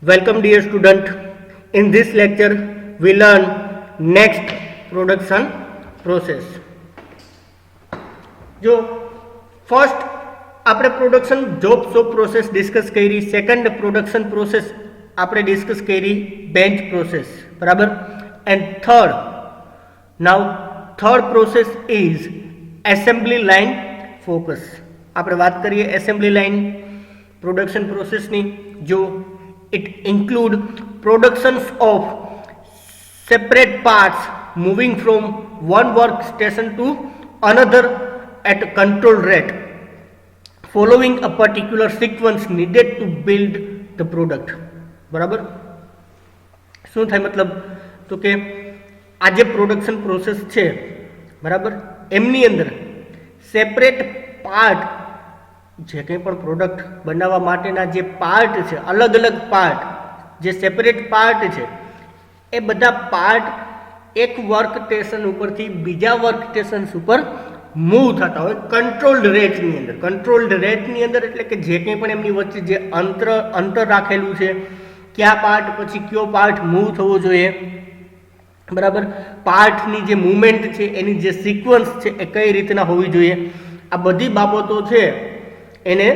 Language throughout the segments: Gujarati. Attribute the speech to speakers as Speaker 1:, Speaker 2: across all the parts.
Speaker 1: Welcome dear student. In this lecture we learn next production process. જો ફર્સ્ટ આપણે production job shop process discuss કરી, સેકન્ડ પ્રોડક્શન પ્રોસેસ આપણે ડિસ્કસ કરી બેન્ચ પ્રોસેસ, બરાબર. And third process is assembly line focus. આપણે વાત કરીએ એસેમ્બલી લાઇન પ્રોડક્શન પ્રોસેસની. જો it include productions of separate parts moving from one workstation to another at a controlled rate following a particular sequence needed to build the product. બરાબર. શું થાય મતલબ તો કે આ જે પ્રોડક્શન પ્રોસેસ છે, બરાબર, એમની અંદર સેપરેટ પાર્ટ, જે કંઈ પણ પ્રોડક્ટ બનાવવા માટેના જે પાર્ટ છે, અલગ અલગ પાર્ટ, જે સેપરેટ પાર્ટ છે, એ બધા પાર્ટ એક વર્ક સ્ટેશન ઉપરથી બીજા વર્ક સ્ટેશન્સ ઉપર મૂવ થતા હોય કંટ્રોલ્ડ રેટની અંદર. કંટ્રોલ્ડ રેટની અંદર એટલે કે જે કંઈ પણ એમની વચ્ચે જે અંતર રાખેલું છે, કયા પાર્ટ પછી કયો પાર્ટ મૂવ થવો જોઈએ, બરાબર, પાર્ટની જે મૂવમેન્ટ છે એની જે સિક્વન્સ છે એ કઈ રીતના હોવી જોઈએ, આ બધી બાબતો છે એને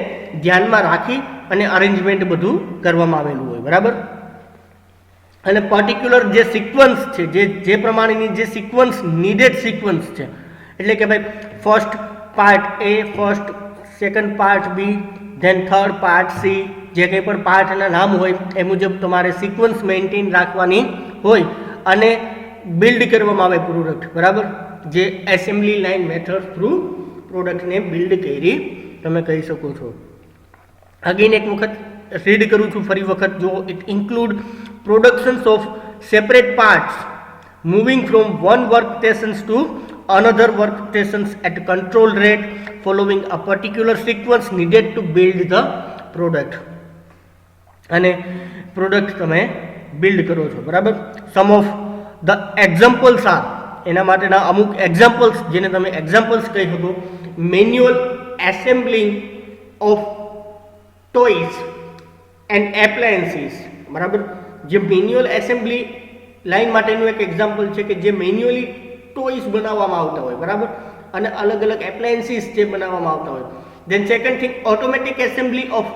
Speaker 1: ધ્યાનમાં રાખી અને અરેન્જમેન્ટ બધું કરવામાં આવેલું હોય, બરાબર. અને પર્ટિક્યુલર જે સિક્વન્સ છે, જે પ્રમાણેની જે સિક્વન્સ નીડેડ સિક્વન્સ છે, એટલે કે ભાઈ first part A, first second part B, then third part C, જે કંઈ પણ પાર્ટના નામ હોય એ મુજબ તમારે સિક્વન્સ મેન્ટેન રાખવાની હોય અને બિલ્ડ કરવામાં આવે પ્રોડક્ટ, બરાબર. જે એસેમ્બલી લાઇન મેથડ થ્રુ પ્રોડક્ટને બિલ્ડ કરી તમે કહી શકો છો. અગેન એક વખત રીડ કરું છું ફરી વખત. જો it include productions of separate parts moving from one work stations to another work stations at control rate following a particular sequence needed to build the product. અને પ્રોડક્ટ તમે બિલ્ડ કરો છો, બરાબર. Some of the examples are, એના માટેના અમુક એક્ઝામ્પલ્સ જેને તમે એક્ઝામ્પલ્સ કહી શકો. Manual assembling of toys and appliances, બરાબર. જે મેન્યુઅલ એસેમ્બલી લાઇન માટેનું એક એક્ઝામ્પલ છે કે જે મેન્યુઅલી ટોયસ બનાવવામાં આવતા હોય, બરાબર, અને અલગ અલગ એપ્લાયન્સીસ જે બનાવવામાં આવતા હોય. Than second thing, automatic assembly of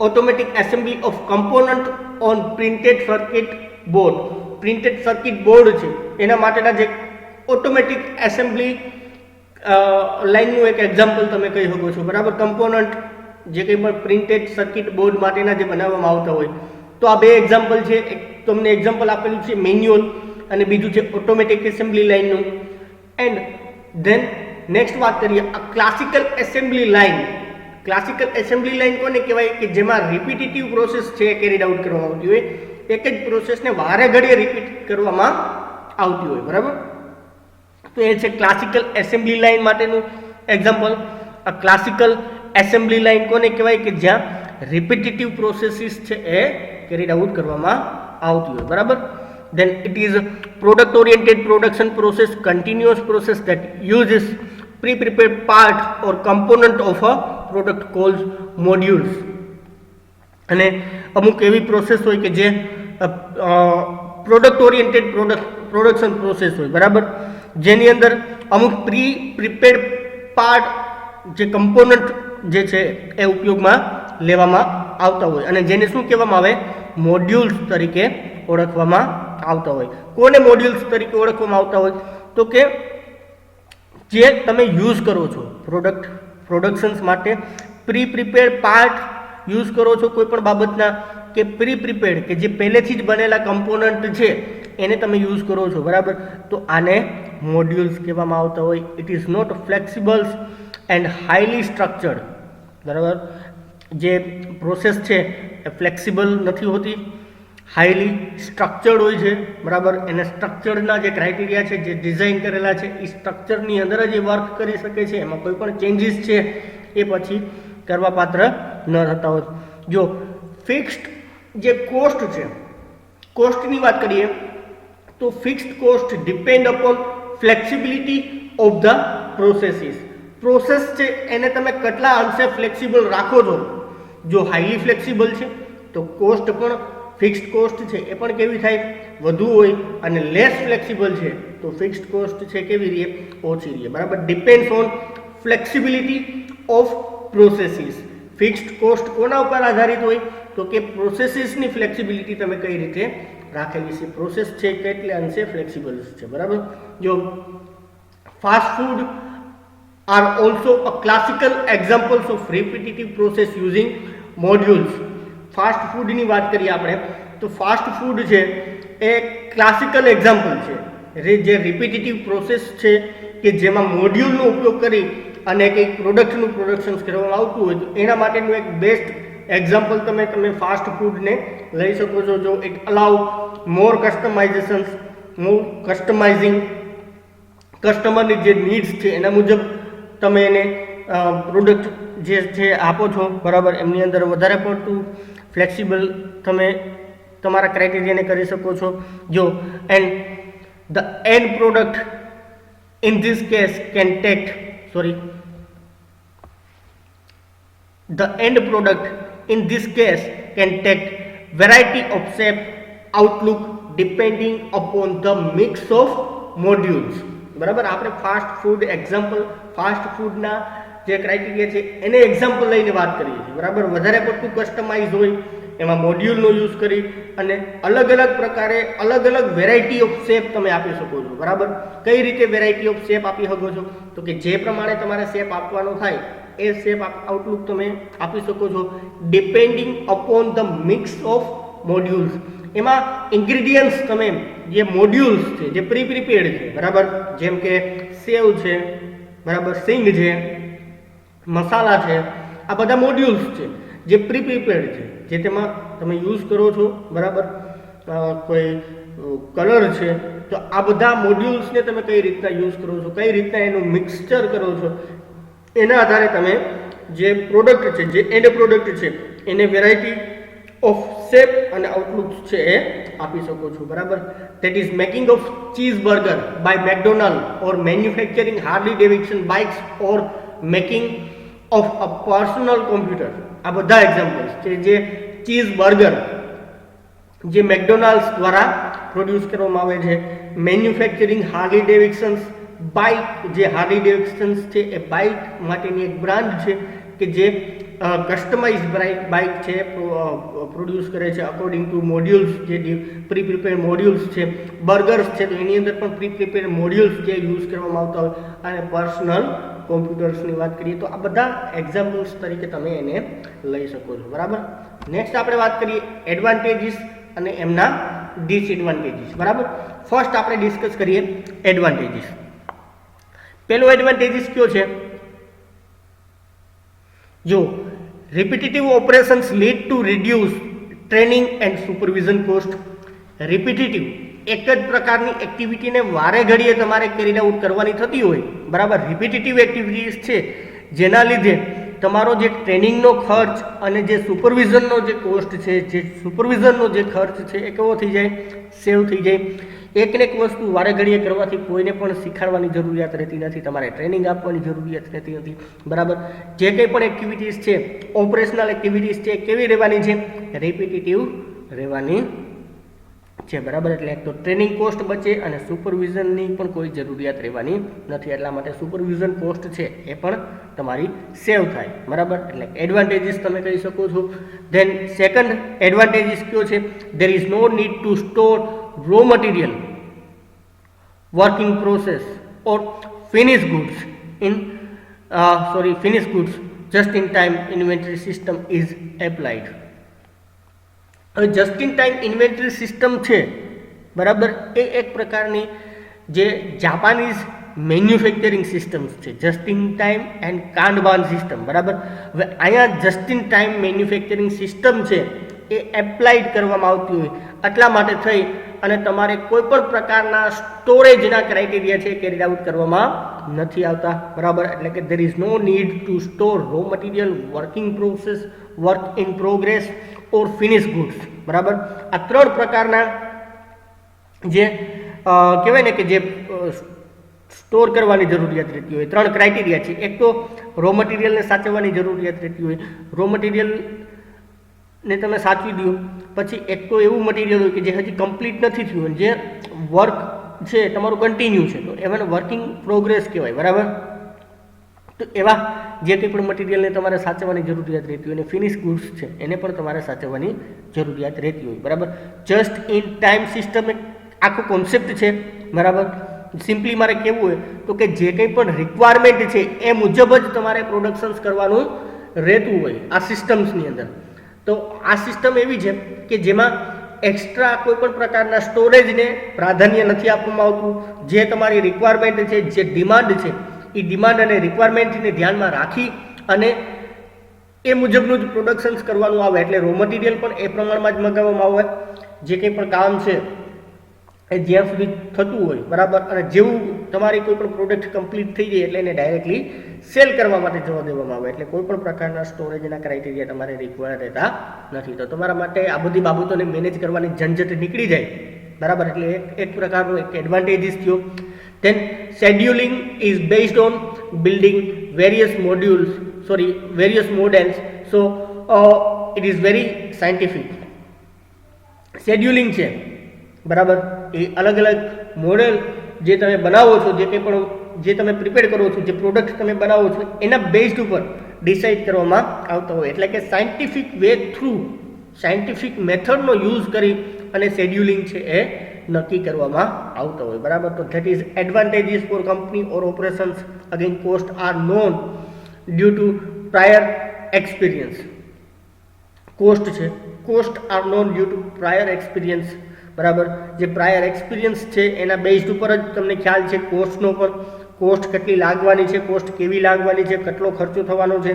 Speaker 1: automatic assembly of component on printed circuit board. Printed circuit board છે એના માટેના જે ઓટોમેટિક એસેમ્બલી લાઇનનું એક એક્ઝામ્પલ તમે કહી શકો છો, બરાબર. કમ્પોનન્ટ જે કંઈ પણ પ્રિન્ટેડ સર્કિટ બોર્ડ માટેના જે બનાવવામાં આવતા હોય. તો આ બે એક્ઝામ્પલ છે. એક તમને એક્ઝામ્પલ આપેલું છે મેન્યુઅલ અને બીજું છે ઓટોમેટિક એસેમ્બલી લાઇનનું. એન્ડ ધેન નેક્સ્ટ વાત કરીએ આ classical assembly line. Classical assembly line કોને કહેવાય કે જેમાં રિપીટેટિવ પ્રોસેસ છે કેરીડ આઉટ કરવામાં આવતી હોય, એક જ પ્રોસેસને વારે ઘડીએ રિપીટ કરવામાં આવતી હોય, બરાબર. તો એ છે ક્લાસિકલ એસેમ્બલી લાઇન માટેનું એક્ઝામ્પલ. આ ક્લાસિકલ એસેમ્બલી લાઇન કોને કહેવાય કે જ્યાં રિપીટેટિવ પ્રોસેસીસ છે એ કેરીડ આઉટ કરવામાં આવતી હોય, બરાબર. Then it is product oriented production process, continuous process that uses pre-prepared part or component of a product cold modules. અને અમુક એવી પ્રોસેસ હોય કે જે પ્રોડક્ટ ઓરિએન્ટેડ પ્રોડક્શન પ્રોસેસ હોય, બરાબર, જેની અંદર અમુક પ્રિપેર્ડ પાર્ટ, જે કમ્પોનન્ટ જે છે એ ઉપયોગમાં લેવામાં આવતા હોય અને જેને શું કહેવામાં આવે, મોડ્યુલ્સ તરીકે ઓળખવામાં આવતા હોય. કોને મોડ્યુલ્સ તરીકે ઓળખવામાં આવતા હોય તો કે જે તમે યુઝ કરો છો પ્રોડક્શન્સ માટે પ્રિપેર્ડ પાર્ટ યુઝ કરો છો કોઈ પણ બાબતના, કે પ્રિપેર્ડ કે જે પહેલેથી જ બનેલા કમ્પોનન્ટ છે એને તમે યુઝ કરો છો, બરાબર. તો આને મોડ્યુલ્સ કહેવામાં આવતા હોય. It is not flexible and highly structured, બરાબર. જે પ્રોસેસ છે એ ફ્લેક્સિબલ નથી હોતી, હાઈલી સ્ટ્રક્ચર્ડ હોય છે, બરાબર. એને સ્ટ્રક્ચરના જે ક્રાઇટેરિયા છે, જે ડિઝાઇન કરેલા છે, એ સ્ટ્રક્ચરની અંદર જ એ વર્ક કરી શકે છે. એમાં કોઈ પણ ચેન્જીસ છે એ પછી કરવાપાત્ર ન થતા હોય. જો ફિક્સ્ડ જે કોસ્ટ છે, કોસ્ટની વાત કરીએ તો fixed cost depend upon flexibility of the processes. Process છે એને તમે કેટલા અંશે ફ્લેક્સિબલ રાખો છો જો હાઈલી ફ્લેક્સિબલ છે તો કોસ્ટ પણ ફિક્સ્ડ કોસ્ટ છે એ પણ કેવી થાય, વધુ હોય, અને લેસ ફ્લેક્સિબલ છે તો ફિક્સ્ડ કોસ્ટ છે કેવી રહે, ઓછી રહે. બરાબર. Depends on flexibility of processes. Fixed cost કોના ઉપર આધારિત હોય તો કે પ્રોસેસીસની ફ્લેક્સિબિલિટી તમે કઈ રીતે રાખેલી છે, પ્રોસેસ છે કેટલે અંશે ફ્લેક્સિબલ છે. બરાબર. જો fast food are also a classical examples of repetitive process using modules. Fast ફૂડની વાત કરીએ આપણે તો ફાસ્ટ ફૂડ છે એ ક્લાસિકલ એક્ઝામ્પલ છે જે રિપીટેટિવ પ્રોસેસ છે કે જેમાં મોડ્યુલનો ઉપયોગ કરી અને કંઈક પ્રોડક્ટનું પ્રોડક્શન કરવામાં આવતું હોય તો એના માટેનું એક બેસ્ટ એક્ઝામ્પલ તમે ફાસ્ટ ફૂડને લઈ શકો છો. જો ઇટ અલાઉ મોર કસ્ટમાઇઝેશન્સ, મોર કસ્ટમાઇઝિંગ, કસ્ટમરની જે નીડ્સ છે એના મુજબ તમે એને પ્રોડક્ટ જે છે આપો છો. બરાબર. એમની અંદર વધારે પડતું ફ્લેક્સિબલ તમે તમારા ક્રાઇટેરિયાને કરી શકો છો. જો and the and product in this case can take the end product in this case can take variety of shape, outlook depending upon the mix of modules. બરાબર. આપણે ફાસ્ટ ફૂડ એક્ઝામ્પલ, ફાસ્ટ ફૂડના જે ક્રાઇટેરિયા છે એને એક્ઝામ્પલ લઈને વાત કરીએ છીએ. બરાબર. વધારે પડતું કસ્ટમાઇઝ હોય એમાં મોડ્યુલનો યુઝ કરી અને અલગ અલગ પ્રકારે અલગ અલગ વેરાયટી ઓફ શેપ તમે આપી શકો છો. બરાબર. કઈ રીતે વેરાયટી ઓફ શેપ આપી શકો છો તો કે જે પ્રમાણે તમારે શેપ આપવાનો થાય એ શેપ આઉટલુક તમે આપી શકો છો depending upon the mix of modules. એમાં ઇન્ગ્રીડિયન્ટ્સ તમે જે મોડ્યુલ્સ છે જે પ્રીપેડ છે. બરાબર. જેમ કે સેવ છે, બરાબર, સિંગ છે, મસાલા છે, આ બધા મોડ્યુલ્સ છે જે પ્રીપેડ છે જે તેમાં તમે યુઝ કરો છો. બરાબર. કોઈ કલર છે તો આ બધા મોડ્યુલ્સને તમે કઈ રીતના યુઝ કરો છો, કઈ રીતના એનું મિક્સચર કરો છો, એના આધારે તમે જે પ્રોડક્ટ છે, જે એન્ડ પ્રોડક્ટ છે એને વેરાયટી ઓફ શેપ અને આઉટલુક્સ છે એ આપી શકો છો. બરાબર. That is making of cheese burger by McDonald or manufacturing Harley Davidson bikes or making of a personal computer. આ બધા એક્ઝામ્પલ્સ છે જે ચીઝ બર્ગર જે મેકડોનાલ્ડ્સ દ્વારા પ્રોડ્યુસ કરવામાં આવે છે, મેન્યુફેક્ચરિંગ હાર્લી ડેવિડસન્સ બાઇક, જે હાર્લી ડેવિડસન્સ છે એ બાઇક માટેની એક બ્રાન્ડ છે કે જે કસ્ટમાઇઝ બાઇક છે પ્રોડ્યુસ કરે છે અકોર્ડિંગ ટુ મોડ્યુલ્સ, જે પ્રીપેડ મોડ્યુલ્સ છે. બર્ગર્સ છે તો એની અંદર પણ પ્રીપેડ મોડ્યુલ્સ જે યુઝ કરવામાં આવતા હોય. અને પર્સનલ કોમ્પ્યુટર્સની વાત કરીએ તો આ બધા એક્ઝામ્પલ્સ તરીકે તમે એને લઈ શકો છો. બરાબર. નેક્સ્ટ આપણે વાત કરીએ એડવાન્ટેજીસ અને એમના ડિસએડવાન્ટેજીસ. બરાબર. ફર્સ્ટ આપણે ડિસ્કસ કરીએ એડવાન્ટેજીસ. પહેલો એડવાન્ટેજીસ કયો છે? જો repetitive operations lead to reduce training and supervision cost. Repetitive એક જ પ્રકારની એક્ટિવિટીને વારે ઘડીએ તમારે કેરી આઉટ કરવાની થતી હોય. બરાબર. રિપીટેટિવ એક્ટિવિટીઝ છે જેના લીધે તમારો જે ટ્રેનિંગનો ખર્ચ અને જે સુપરવિઝનનો જે કોસ્ટ છે, જે સુપરવિઝનનો જે ખર્ચ છે એ કેવો થઈ જાય? સેવ થઈ જાય. એક ને એક વસ્તુ વારે ઘડીએ કરવાથી કોઈને પણ શીખવાડવાની જરૂરિયાત રહેતી નથી, તમારે ટ્રેનિંગ આપવાની જરૂરિયાત રહેતી નથી. બરાબર. જે કંઈ પણ એક્ટિવિટીઝ છે, ઓપરેશનલ એક્ટિવિટીઝ છે, કેવી રહેવાની છે? રિપીટેટિવ રહેવાની છે. બરાબર. એટલે એક તો ટ્રેનિંગ કોસ્ટ બચે અને સુપરવિઝનની પણ કોઈ જરૂરિયાત રહેવાની નથી. એટલા માટે સુપરવિઝન કોસ્ટ છે એ પણ તમારી સેવ થાય. બરાબર. એટલે એડવાન્ટેજીસ તમે કહી શકો છો. ધેન સેકન્ડ એડવાન્ટેજીસ કયો છે? There is no need to store raw material, working process or finished goods just in time inventory system is applied. હવે just in time inventory system છે, બરાબર, એ એક પ્રકારની જે જાપાનીઝ મેન્યુફેક્ચરિંગ સિસ્ટમ્સ છે, just in time and kanban system. બરાબર. હવે અહીંયા just in time manufacturing system છે એ એપ્લાઇડ કરવામાં આવતી હોય એટલા માટે થઈ અને તમારે કોઈ પણ પ્રકારના સ્ટોરેજના ક્રાઇટેરિયા છે કેરી આઉટ કરવામાં નથી આવતા. બરાબર. એટલે કે there is no need to store raw material, working process, work in progress or finish goods. બરાબર. આ ત્રણ પ્રકારના જે કહેવાય ને કે જે સ્ટોર કરવાની જરૂરિયાત રહેતી હોય, ત્રણ ક્રાઇટેરિયા છે. એક તો રો મટીરિયલને સાચવવાની જરૂરિયાત રહેતી હોય. રો મટીરિયલ ને તમે સાચવી દો. પછી એક તો એવું મટીરિયલ હોય કે જે હજી કમ્પ્લીટ નથી થયું, જે વર્ક છે તમારું કન્ટિન્યુ છે, તો એમાં વર્કિંગ પ્રોગ્રેસ કહેવાય, બરાબર. તો એવા જે કંઈ પણ મટીરિયલને તમારે સાચવવાની જરૂરિયાત રહેતી હોય, અને ફિનિશ ગુડ્સ છે એને પણ તમારે સાચવવાની જરૂરિયાત રહેતી હોય, બરાબર. જસ્ટ ઇન ટાઈમ સિસ્ટમ એક આખો કોન્સેપ્ટ છે, બરાબર. સિમ્પલી મારે કહેવું હોય તો કે જે કંઈ પણ રિક્વાયરમેન્ટ છે એ મુજબ જ તમારે પ્રોડક્શન્સ કરવાનું રહેતું હોય આ સિસ્ટમ્સની અંદર. તો આ સિસ્ટમ એવી છે કે જેમાં એક્સ્ટ્રા કોઈ પણ પ્રકારના સ્ટોરેજને પ્રાધાન્ય નથી આપવામાં આવતું. જે તમારી રિક્વાયરમેન્ટ છે, જે ડિમાન્ડ છે, એ ડિમાન્ડ અને રિક્વાયરમેન્ટને ધ્યાનમાં રાખી અને એ મુજબનું જ પ્રોડક્શન્સ કરવાનું આવે. એટલે રો મટીરિયલ પણ એ પ્રમાણમાં જ મગાવવામાં આવે. જે કંઈ પણ કામ છે એ જ્યાં સુધી થતું હોય, બરાબર. અને જેવું તમારી કોઈ પણ પ્રોડક્ટ કમ્પ્લીટ થઈ જાય એટલે એને ડાયરેક્ટલી સેલ કરવા માટે જવા દેવામાં આવે. એટલે કોઈ પણ પ્રકારના સ્ટોરેજના ક્રાઇટેરિયા તમારે રિક્વાયર રહેતા નથી. તો તમારા માટે આ બધી બાબતોને મેનેજ કરવાની ઝંઝટ નીકળી જાય, બરાબર. એટલે એક પ્રકારનો એક એડવાન્ટેજીસ થયો. Then scheduling is based on building various models. So it is very scientific. Scheduling છે, બરાબર, એ અલગ અલગ મોડેલ જે તમે બનાવો છો, જે કંઈ પણ જે તમે પ્રિપેર કરો છો, જે પ્રોડક્ટ તમે બનાવો છો એના બેઝડ ઉપર ડિસાઇડ કરવામાં આવતા હોય. એટલે કે સાયન્ટિફિક વે થ્રુ સાયન્ટિફિક મેથડનો યુઝ કરી અને શેડ્યુલિંગ છે એ નક્કી કરવામાં આવતા હોય, બરાબર. તો that is advantages for company or operations. Again cost are known due to prior experience. Cost are known due to prior experience, બરાબર. જે પ્રાયર એક્સપિરિયન્સ છે એના બેઝડ ઉપર જ તમને ખ્યાલ છે કોસ્ટનો પણ. કોસ્ટ કેટલી લાગવાની છે, કોસ્ટ કેવી લાગવાની છે, કેટલો ખર્ચો થવાનો છે,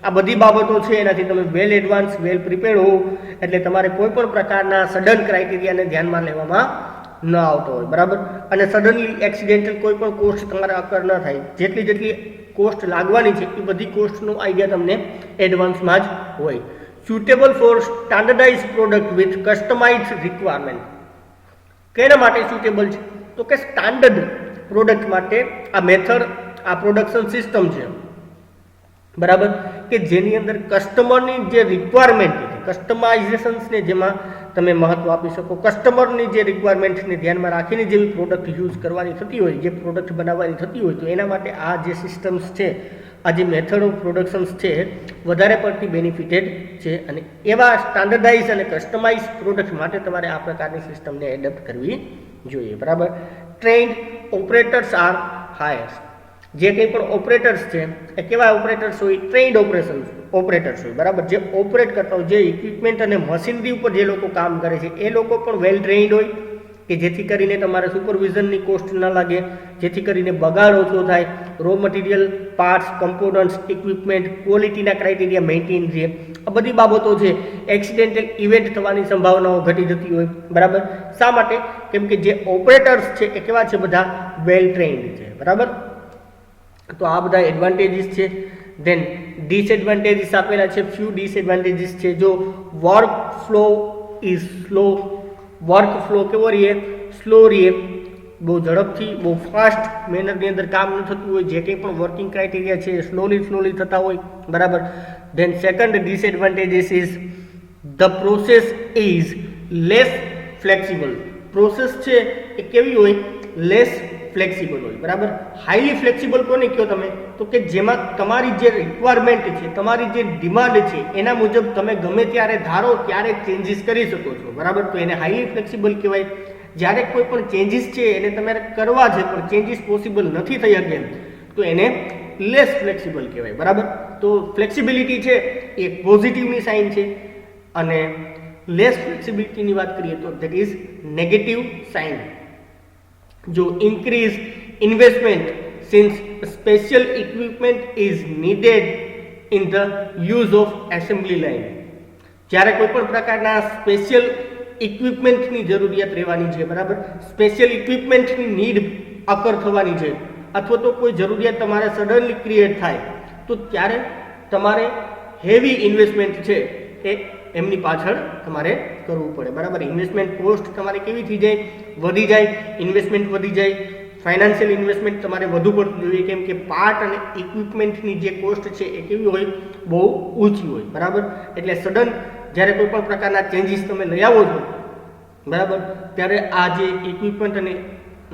Speaker 1: આ બધી બાબતો છે એનાથી તમે વેલ એડવાન્સ વેલ પ્રિપેર્ડ હો. એટલે તમારે કોઈ પણ પ્રકારના સડન ક્રાઇટેરિયાને ધ્યાનમાં લેવામાં ન આવતો હોય, બરાબર. અને સડનલી એક્સિડેન્ટલ કોઈ પણ કોસ્ટ તમારે અકર ન થાય. જેટલી કોસ્ટ લાગવાની છે એ બધી કોસ્ટનો આઈડિયા તમને એડવાન્સમાં જ હોય. Suitable for standardise product with customise requirement. કેના માટે સુટેબલ છે? તો કે સ્ટાન્ડર્ડ પ્રોડક્ટ માટે આ મેથડ, આ પ્રોડક્શન સિસ્ટમ છે, બરાબર. કે જેની અંદર કસ્ટમરની જે રિક્વાયરમેન્ટ છે, કસ્ટમાઇઝેશન્સને જેમાં તમે મહત્વ આપી શકો. કસ્ટમરની જે રિક્વાયરમેન્ટને ધ્યાનમાં રાખીને જેવી પ્રોડક્ટ યુઝ કરવાની થતી હોય, જે પ્રોડક્ટ બનાવવાની થતી હોય, તો એના માટે આ જે સિસ્ટમ્સ છે, આ જે મેથડ ઓફ પ્રોડક્શન્સ છે વધારે પડતી બેનિફિટેડ છે. અને એવા સ્ટાન્ડર્ડાઇઝ અને કસ્ટમાઇઝ પ્રોડક્ટ માટે તમારે આ પ્રકારની સિસ્ટમને એડપ્ટ કરવી જોઈએ, બરાબર. Trained operators are hire. જે કંઈ પણ ઓપરેટર્સ છે એ કેવા ઓપરેટર્સ હોય? ટ્રેન્ડ ઓપરેટર્સ હોય, બરાબર. જે ઓપરેટ કરતા હોય, જે ઇક્વિપમેન્ટ અને મશીનરી ઉપર જે લોકો કામ કરે છે એ લોકો પણ વેલ ટ્રેન્ડ હોય, કે જેથી કરીને તમારે સુપરવિઝનની કોસ્ટ ન લાગે, જેથી કરીને બગાડ ઓછો થાય, raw material, parts, components, equipment, ક્વોલિટીના ક્રાઇટેરિયા મેન્ટેન રહે. આ બધી બાબતો છે. એક્સિડેન્ટલ ઇવેન્ટ થવાની સંભાવનાઓ ઘટી જતી હોય, બરાબર. શા માટે? કેમ કે જે ઓપરેટર્સ છે એ કેવા છે? બધા વેલ ટ્રેન્ડ છે, બરાબર. તો આ બધા એડવાન્ટેજીસ છે. ધેન ડિસએડવાન્ટેજીસ આપેલા છે. ફ્યુ ડિસએડવાન્ટેજીસ છે. જો work flow is slow. Work flow કેવો રહે? સ્લો રહે. બહુ ઝડપથી, બહુ ફાસ્ટ મેનરની અંદર કામ ન થતું હોય. જે કંઈ પણ વર્કિંગ ક્રાઇટેરિયા છે એ સ્લોલી થતા હોય, બરાબર. Then second disadvantages is the process is less flexible. Process છે એ કેવી હોય? લેસ ફ્લેક્સિબલ હોય, બરાબર. હાઈલી ફ્લેક્સિબલ કોને કહો તમે? તો કે જેમાં તમારી જે રિક્વાયરમેન્ટ છે, તમારી જે ડિમાન્ડ છે એના મુજબ તમે ગમે ત્યારે ધારો ત્યારે ચેન્જીસ કરી શકો છો, બરાબર. તો એને હાઈલી ફ્લેક્સિબલ કહેવાય. જ્યારે કોઈ પણ ચેન્જીસ છે એને તમારે કરવા છે પણ ચેન્જીસ પોસિબલ નથી થઈ શકે તો એને લેસ ફ્લેક્સિબલ કહેવાય, બરાબર. તો ફ્લેક્સિબિલિટી છે એ પોઝિટિવની સાઇન છે, અને લેસ ફ્લેક્સિબિલિટીની વાત કરીએ તો ધેટ ઇઝ નેગેટિવ સાઇન. જો increase investment since special equipment is needed in the use of assembly line. જ્યારે કોઈ પણ પ્રકારના સ્પેશિયલ ઇક્વિપમેન્ટની જરૂરિયાત રહેવાની છે, બરાબર. સ્પેશિયલ ઇક્વિપમેન્ટની નીડ અકર થવાની છે, અથવા તો કોઈ જરૂરિયાત તમારે સડનલી ક્રિએટ થાય તો ત્યારે તમારે હેવી ઇન્વેસ્ટમેન્ટ છે એ એમની પાછળ તમારે કરવું પડે, બરાબર. ઇન્વેસ્ટમેન્ટ કોસ્ટ તમારે કેવી થઈ જાય? વધી જાય. ઇન્વેસ્ટમેન્ટ વધી જાય. ફાઇનાન્શિયલ ઇન્વેસ્ટમેન્ટ તમારે વધુ પડતું જોઈએ, કેમ કે પાર્ટ અને ઇક્વિપમેન્ટની જે કોસ્ટ છે એ કેવી હોય? બહુ ઊંચી હોય, બરાબર. એટલે સડન જ્યારે કોઈ પણ પ્રકારના ચેન્જીસ તમે લઈ આવો છો બરાબર, ત્યારે આ જે ઇક્વિપમેન્ટ અને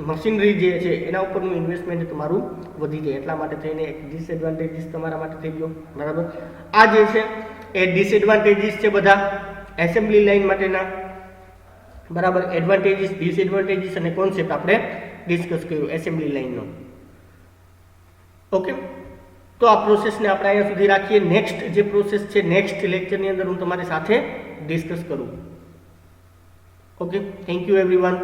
Speaker 1: મશીનરી જે છે એના ઉપરનું ઇન્વેસ્ટમેન્ટ તમારું વધી જાય, એટલા માટે થઈને એક ડિસએડવાન્ટેજીસ તમારા માટે થઈ ગયો બરાબર. આ જે છે એ ડિસએડવાન્ટેજીસ છે બધા એસેમ્બલી લાઇન માટેના બરાબર. એડવાન્ટેજીસ, ડિસએડવાન્ટેજીસ અને કોન્સેપ્ટ આપણે ડિસ્કસ કર્યું એસેમ્બલી લાઇનનો. ઓકે, તો આ પ્રોસેસને આપણે અહીંયા સુધી રાખીએ. નેક્સ્ટ જે પ્રોસેસ છે નેક્સ્ટ લેક્ચરની અંદર હું તમારી સાથે ડિસ્કસ કરું. Okay, thank you everyone.